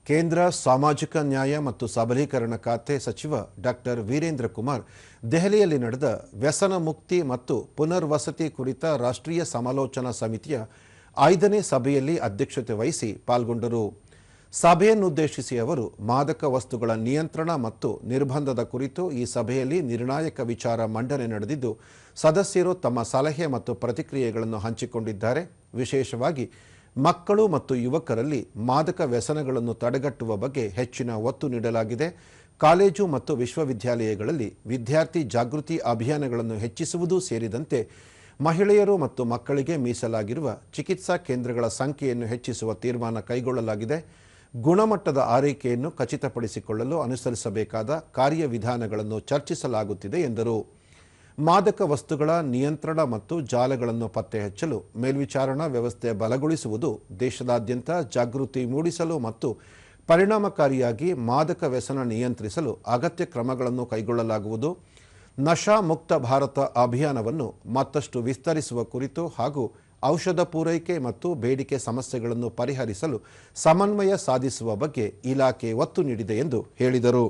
ಕೇಂದ್ರ ಸಾಮಾಜಿಕ ನ್ಯಾಯ ಮತ್ತು ಸಬಲೀಕರಣ ಖಾತೆ ಸಚಿವ ಡಾಕ್ಟರ್ ವೀರೇಂದ್ರ ಕುಮಾರ್ ದೆಹಲಿಯಲ್ಲಿ ನಡೆದ ವ್ಯಸನ ಮುಕ್ತಿ ಮತ್ತು ಪುನರ್ವಸತಿ ಕುರಿತ ರಾಷ್ಟ್ರೀಯ ಸಮಾಲೋಚನಾ ಸಮಿತಿಯ 5ನೇ ಸಭೆಯಲ್ಲಿ ಅಧ್ಯಕ್ಷತೆ ವಹಿಸಿ ಪಾಲ್ಗೊಂಡರು. ಸಭೆಯನ್ನುದ್ದೇಶಿಸಿ ಅವರು ಮಾದಕ ವಸ್ತುಗಳ ನಿಯಂತ್ರಣ ಮತ್ತು ನಿರ್ಬಂಧದ ಕುರಿತು ಈ ಸಭೆಯಲ್ಲಿ ನಿರ್ಣಾಯಕ ವಿಚಾರ ಮಂಡನೆ ನಡೆದಿದ್ದು, ಸದಸ್ಯರು ತಮ್ಮ ಸಲಹೆ ಮತ್ತು ಪ್ರತಿಕ್ರಿಯೆಗಳನ್ನು ಹಂಚಿಕೊಂಡಿದ್ದಾರೆ. ವಿಶೇಷವಾಗಿ ಮಕ್ಕಳು ಮತ್ತು ಯುವಕರಲ್ಲಿ ಮಾದಕ ವ್ಯಸನಗಳನ್ನು ತಡೆಗಟ್ಟುವ ಬಗ್ಗೆ ಹೆಚ್ಚಿನ ಒತ್ತು ನೀಡಲಾಗಿದೆ. ಕಾಲೇಜು ಮತ್ತು ವಿಶ್ವವಿದ್ಯಾಲಯಗಳಲ್ಲಿ ವಿದ್ಯಾರ್ಥಿ ಜಾಗೃತಿ ಅಭಿಯಾನಗಳನ್ನು ಹೆಚ್ಚಿಸುವುದು ಸೇರಿದಂತೆ ಮಹಿಳೆಯರು ಮತ್ತು ಮಕ್ಕಳಿಗೆ ಮೀಸಲಾಗಿರುವ ಚಿಕಿತ್ಸಾ ಕೇಂದ್ರಗಳ ಸಂಖ್ಯೆಯನ್ನು ಹೆಚ್ಚಿಸುವ ತೀರ್ಮಾನ ಕೈಗೊಳ್ಳಲಾಗಿದೆ. ಗುಣಮಟ್ಟದ ಆರೈಕೆಯನ್ನು ಖಚಿತಪಡಿಸಿಕೊಳ್ಳಲು ಅನುಸರಿಸಬೇಕಾದ ಕಾರ್ಯವಿಧಾನಗಳನ್ನು ಚರ್ಚಿಸಲಾಗುತ್ತಿದೆ ಎಂದರು. ಮಾದಕ ವಸ್ತುಗಳ ನಿಯಂತ್ರಣ ಮತ್ತು ಜಾಲಗಳನ್ನು ಪತ್ತೆ ಹಚ್ಚಲು ಮೇಲ್ವಿಚಾರಣಾ ವ್ಯವಸ್ಥೆ ಬಲಗೊಳಿಸುವುದು, ದೇಶದಾದ್ಯಂತ ಜಾಗೃತಿ ಮೂಡಿಸಲು ಮತ್ತು ಪರಿಣಾಮಕಾರಿಯಾಗಿ ಮಾದಕ ವ್ಯಸನ ನಿಯಂತ್ರಿಸಲು ಅಗತ್ಯ ಕ್ರಮಗಳನ್ನು ಕೈಗೊಳ್ಳಲಾಗುವುದು. ನಶಾ ಮುಕ್ತ ಭಾರತ ಅಭಿಯಾನವನ್ನು ಮತ್ತಷ್ಟು ವಿಸ್ತರಿಸುವ ಕುರಿತು ಹಾಗೂ ಔಷಧ ಪೂರೈಕೆ ಮತ್ತು ಬೇಡಿಕೆ ಸಮಸ್ಯೆಗಳನ್ನು ಪರಿಹರಿಸಲು ಸಮನ್ವಯ ಸಾಧಿಸುವ ಬಗ್ಗೆ ಇಲಾಖೆ ಒತ್ತು ನೀಡಿದೆ ಎಂದು ಹೇಳಿದರು.